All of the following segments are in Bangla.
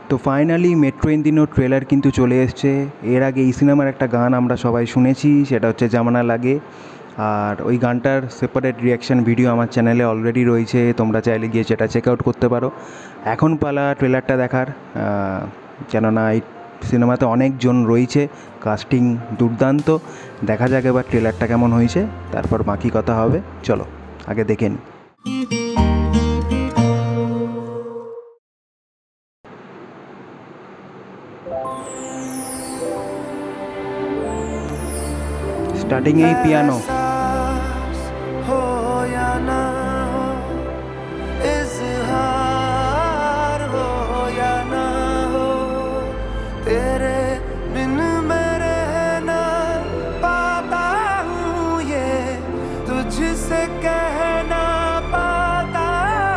তো ফাইনালি মেট্রো ইন্দিনো ট্রেলার কিন্তু চলে এসছে। এর আগে এই সিনেমার একটা গান আমরা সবাই শুনেছি, সেটা হচ্ছে জামানা লাগে। আর ওই গানটার সেপারেট রিয়াকশান ভিডিও আমার চ্যানেলে অলরেডি রয়েছে, তোমরা চাইলে গিয়ে সেটা চেক আউট করতে পারো। এখন পালা ট্রেলারটা দেখার, কেননা এই সিনেমাতে অনেকজন রয়েছে, কাস্টিং দুর্দান্ত। দেখা যাক এবার ট্রেলারটা কেমন হয়েছে, তারপর বাকি কথা হবে। চলো আগে দেখে নিই। स्टार्टिंग ही पियानो हो या ना हो, इज़हार हो या ना हो, तेरे बिन मैं रह ना पाता हूँ, ये तुझसे कह ना पाता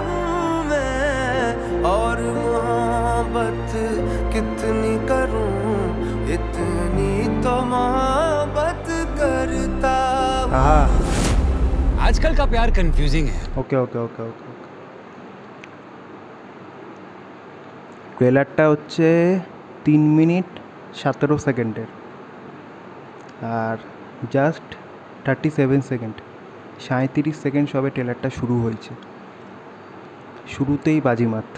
हूँ मैं। और मोहब्बत कितनी करूँ, इतनी तो मोहब्बत करता हूँ। आजकल का प्यार कंफ्यूजिंग है। ओके ओके ओके ओके ট্রেলারটা হচ্ছে 3 মিনিট 17 সেকেন্ডের, আর জাস্ট 37 সেকেন্ড, 37 সেকেন্ড সবে ট্রেলারটা শুরু হয়েছে। শুরুতেই বাজিমাত।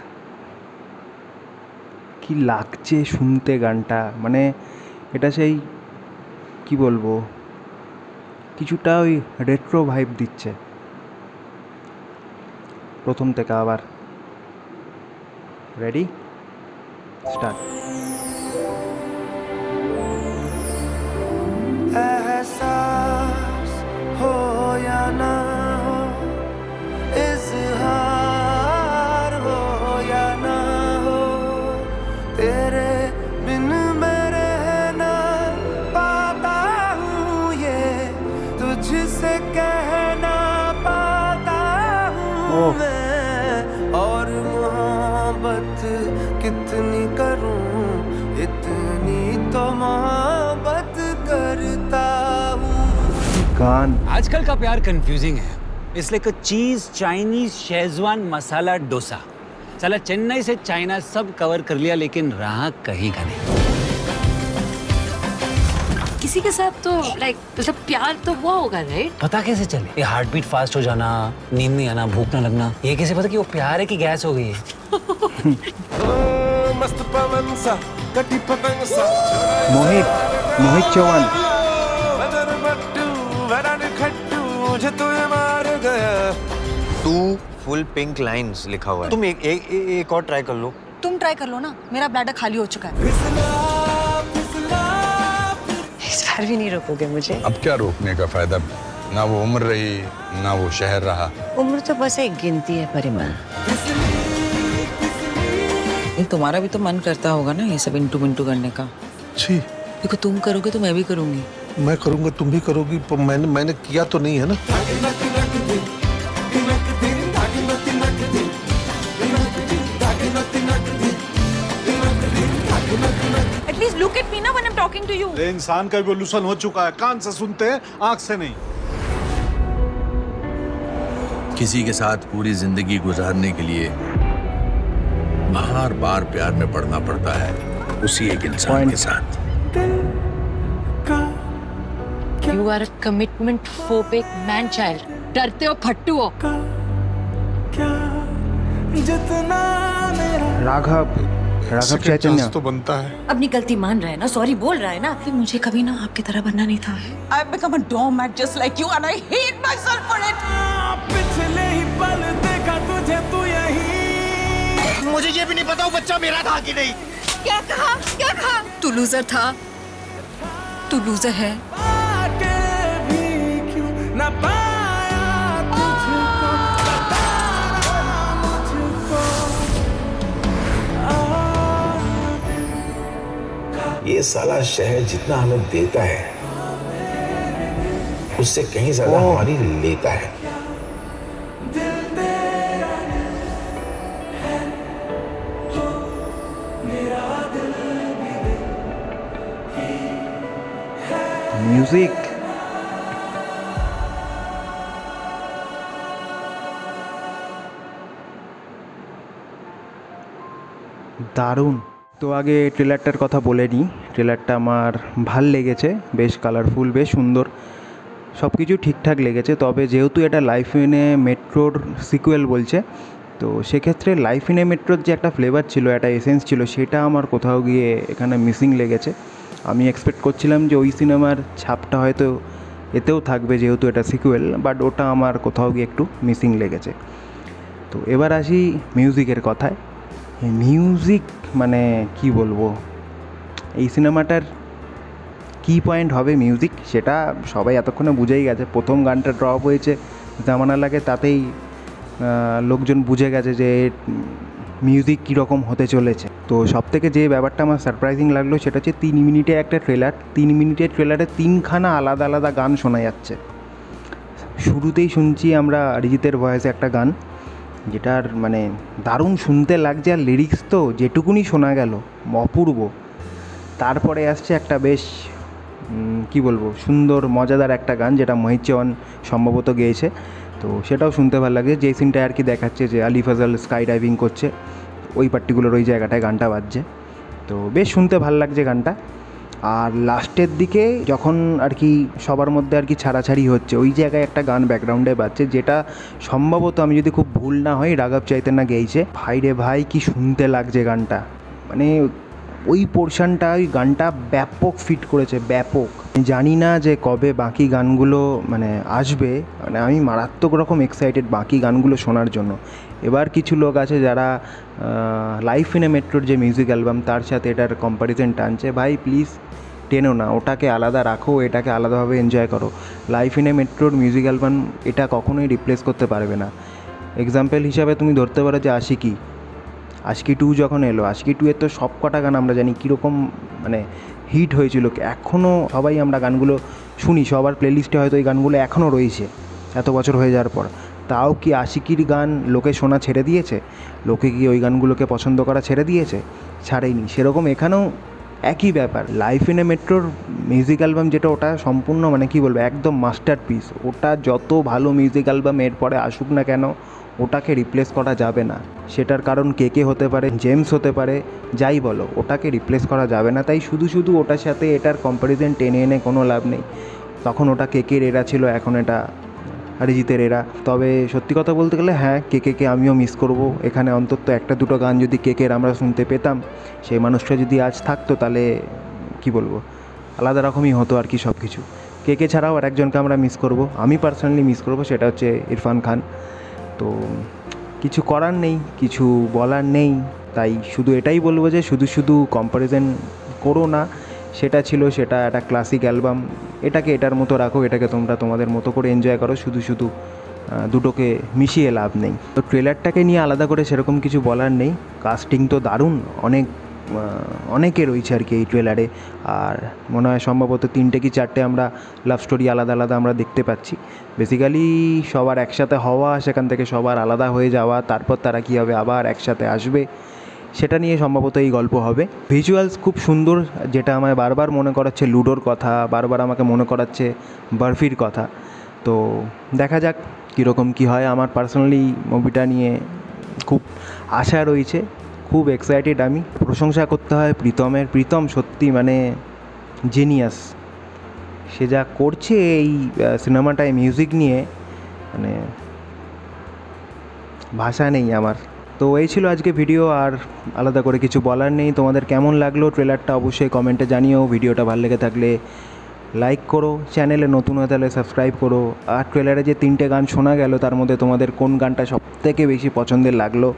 কি লাগছে শুনতে গানটা, মানে এটা সেই কি বলবো, কিছুটা ওই রেট্রো ভাইব দিচ্ছে প্রথম থেকে। আবার রেডি, স্টার্ট। एहसास हो या ना हो, इज़हार हो या ना हो, तेरे बिन मैं रह ना पाता हूँ, ये तुझसे कह ना पाता हूँ मैं। और मोहब्बत कितनी करूँ, इतनी तो मोहब्बत करता हूँ। गान आजकल का प्यार कंफ्यूजिंग है। इट्स लाइक अ चीज चाइनीज शेजवान मसाला डोसा। साला चेन्नई से चाइना सब कवर कर लिया, लेकिन रहा कहीं का नहीं। किसी के साथ तो लाइक मतलब प्यार तो हुआ होगा, राइट? पता कैसे चले? ये हार्ट बीट फास्ट हो जाना, नींद नहीं आना, भूख ना लगना, ये कैसे पता कि वो प्यार है कि गैस हो गई है? मस्त पवन सा, कटी पतंग सा, मोहित चौहान। बदर बट्टू वरण खट्टू, मुझे तो ये मार गया। टू फुल पिंक लाइंस लिखा हुआ है। तुम एक और ट्राई कर लो। तुम ट्राई कर लो ना, मेरा ब्लैडर खाली हो चुका है। फिसला फिसला इस बार भी नहीं रोकोगे मुझे? अब क्या रोकने का फायदा, ना वो उम्र रही ना वो शहर रहा। उम्र तो बस एक गिनती है परिमल। तुम्हारा भी तो मन करता होगा ना ये सब इंटू मिंटू करने का। छी, देखो तुम करोगे तो मैं भी करूंगी। मैं करूंगा तुम भी करोगी, पर मैंने किया तो नहीं है ना। At least look at me ना when I'm talking to you. इंसान का इवोल्यूशन हो चुका है, कान से सुनते हैं, आंख से नहीं। किसी के साथ पूरी जिंदगी गुजारने के लिए बार बार प्यार में पड़ना पड़ता है, उसी एक इंसान के साथ। You are a commitment phobic man child. डरते हो, फट्टू हो। जितना मेरा राघव चैतन्य तो बनता है। अपनी गलती मान रहा है ना, सॉरी बोल रहा है ना। कि मुझे कभी ना आपकी तरह बनना नहीं था। I've become a doormat just like you and I hate myself for it. पिछले ही पल देखा तुझे, तू यही। मुझे ये भी नहीं पता वो बच्चा मेरा था कि नहीं। क्या कहा? क्या कहा? तू लूजर था, तू लूजर है। आके भी क्यों न पाया तुझको, बताना मुझको। ये साला शहर जितना हमें देता है, उससे कहीं ज्यादा हमारी लेता है। म्यूजिक दारुण। তো আগে ট্রেলারটার কথা বলে নিই। ট্রেলারটা আমার ভাল লেগেছে, বেশ কালারফুল, বেশ সুন্দর, সব কিছু ঠিকঠাক লেগেছে। তবে যেহেতু এটা লাইফ ইন এ মেট্রোর সিকুয়েল বলছে, তো সেক্ষেত্রে লাইফ ইন এ মেট্রোর যে একটা ফ্লেভার ছিল, একটা এসেন্স ছিল, সেটা আমার কোথাও গিয়ে এখানে মিসিং লেগেছে। আমি এক্সপেক্ট করছিলাম যে ওই সিনেমার ছাপটা হয়তো এতেও থাকবে যেহেতু এটা সিকুয়েল, বাট ওটা আমার কোথাও গিয়ে একটু মিসিং লেগেছে। তো এবার আসি মিউজিকের কথায়। মিউজিক মানে কি বলবো, এই সিনেমাটার কি পয়েন্ট হবে মিউজিক, সেটা সবাই এতক্ষণে বুঝেই গেছে। প্রথম গানটা ড্রপ হয়েছে জামানা লাগে, তাতেই লোকজন বুঝে গেছে যে মিউজিক কীরকম হতে চলেছে। তো সবথেকে যে ব্যাপারটা আমার সারপ্রাইজিং লাগলো সেটা হচ্ছে 3 মিনিটে একটা ট্রেলার, 3 মিনিটের ট্রেলারে 3খানা আলাদা আলাদা গান শোনা যাচ্ছে। শুরুতেই শুনছি আমরা অরিজিতের ভয়েসে একটা গান, যেটার মানে দারুণ শুনতে লাগছে, আর লিরিক্স তো যেটুকুনি শোনা গেল অপূর্ব। তারপরে আসছে একটা বেশ কি বলবো সুন্দর মজাদার একটা গান, যেটা মোহিত চৌহান সম্ভবত গেয়েছে। তো সেটাও শুনতে ভালো লাগে। যে সিনটা আর কি দেখাচ্ছে যে আলি ফজল স্কাই ডাইভিং করছে, ওই পার্টিকুলার ওই জায়গাটায় গানটা বাজছে। তো বেশ শুনতে ভালো লাগছে গানটা। আর লাস্টের দিকে যখন আর কি সবার মধ্যে আর কি ছাড়াছাড়ি হচ্ছে, ওই জায়গায় একটা গান ব্যাকগ্রাউন্ডে বাজছে, যেটা সম্ভবত আমি যদি খুব ভুল না হই রাঘব চৈতন্য গেয়েছে। ভাই রে ভাই কি শুনতে লাগছে গানটা, মানে ওই পোর্শনটা, ওই গানটা ব্যাপক ফিট করেছে, ব্যাপক। জানি না যে কবে বাকি গানগুলো মানে আসবে, মানে আমি মারাত্মক রকম এক্সাইটেড বাকি গানগুলো শোনার জন্য। এবার কিছু লোক আছে যারা লাইফ ইন এ মেট্রোর যে মিউজিক অ্যালবাম তার সাথে এটার কম্প্যারিজন টানছে। ভাই প্লিজ টেনো না, ওটাকে আলাদা রাখো, এটাকে আলাদাভাবে এনজয় করো। লাইফ ইন এ মেট্রোর মিউজিক অ্যালবাম এটা কখনোই রিপ্লেস করতে পারবে না। এক্সাম্পল হিসাবে তুমি ধরতে পারো যে আশিকি 2 যখন এলো, আশিকি 2 এর তো সব কটা গান আমরা জানি কীরকম মানে হিট হয়েছিল। এখনও সবাই আমরা গানগুলো শুনি, সবার প্লেলিস্টে হয়তো এই গানগুলো এখনও রয়েছে এত বছর হয়ে যাওয়ার পর। তাও কি আশিকির গান লোকে শোনা ছেড়ে দিয়েছে? লোকে কি ওই গানগুলোকে পছন্দ করা ছেড়ে দিয়েছে? ছাড়েইনি। সেরকম এখানেও একই ব্যাপার। লাইফ ইন এ মেট্রোর মিউজিক অ্যালবাম যেটা, ওটা সম্পূর্ণ মানে কি বলবো একদম মাস্টারপিস। ওটা যত ভালো মিউজিক অ্যালবাম এরপরে আসুক না কেন, ওটাকে রিপ্লেস করা যাবে না। সেটার কারণ কে হতে পারে, জেমস হতে পারে, যাই বলো, ওটাকে রিপ্লেস করা যাবে না। তাই শুধু ওটার সাথে এটার কম্প্যারিজন টেনে এনে কোনো লাভ নেই। তখন ওটা কেকের এরা ছিল, এখন এটা অরিজিতের এরা। তবে সত্যি কথা বলতে গেলে হ্যাঁ, কেকে আমিও মিস করব। এখানে অন্তত একটা দুটো গান যদি কেকের আমরা শুনতে পেতাম, সেই মানুষটা যদি আজ থাকতো, তাহলে কি বলবো আলাদা রকমই হতো আর কি সব কিছু। কেকে ছাড়াও আর একজনকে আমরা মিস করব, আমি পার্সোনালি মিস করব, সেটা হচ্ছে ইরফান খান। তো কিছু করার নেই, কিছু বলার নেই। তাই শুধু এটাই বলবো যে শুধু কম্প্যারিজন করো না। সেটা ছিল, সেটা একটা ক্লাসিক অ্যালবাম, এটাকে এটার মতো রাখো, এটাকে তোমরা তোমাদের মতো করে এনজয় করো। শুধু দুটোকে মিশিয়ে লাভ নেই। তো ট্রেলারটাকে নিয়ে আলাদা করে সেরকম কিছু বলার নেই। কাস্টিং তো দারুণ, অনেকে রয়েছে আর কি এই ট্রেলারে। আর মনে হয় সম্ভবত 3টে কি 4টে আমরা লাভ স্টোরি আলাদা আলাদা আমরা দেখতে পাচ্ছি। বেসিক্যালি সবার একসাথে হওয়া, সেখান থেকে সবার আলাদা হয়ে যাওয়া, তারপর তারা কী হবে আবার একসাথে আসবে, সেটা নিয়ে সম্ভবত এই গল্প হবে। ভিজুয়ালস খুব সুন্দর, যেটা আমায় বারবার মনে করাচ্ছে লুডোর কথা, বারবার আমাকে মনে করাচ্ছে বারফির কথা। তো দেখা যাক কীরকম কী হয়। আমার পার্সোনালি মুভিটা নিয়ে খুব আশা রয়েছে, খুব এক্সাইটেড আমি। প্রশংসা করতে হয় প্রীতম সত্যি মানে জিনিয়াস। সে যা করছে এই সিনেমাটায় মিউজিক নিয়ে, মানে ভাষা নেই আমার। তো এই ছিল আজকে ভিডিও, আর আলাদা করে কিছু বলার নেই। তোমাদের কেমন লাগলো ট্রেলারটা অবশ্যই কমেন্টে জানিও। ভিডিওটা ভালো লেগে থাকলে লাইক করো, চ্যানেলে নতুন হয়ে তাহলে সাবস্ক্রাইব করো। আর ট্রেলারে যে 3টে গান শোনা গেল, তার মধ্যে তোমাদের কোন গানটা সবথেকে বেশি পছন্দের লাগলো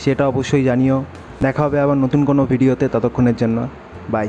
সেটা অবশ্যই জানিও। দেখা হবে আবার নতুন কোনো ভিডিওতে, ততক্ষণের জন্য বাই।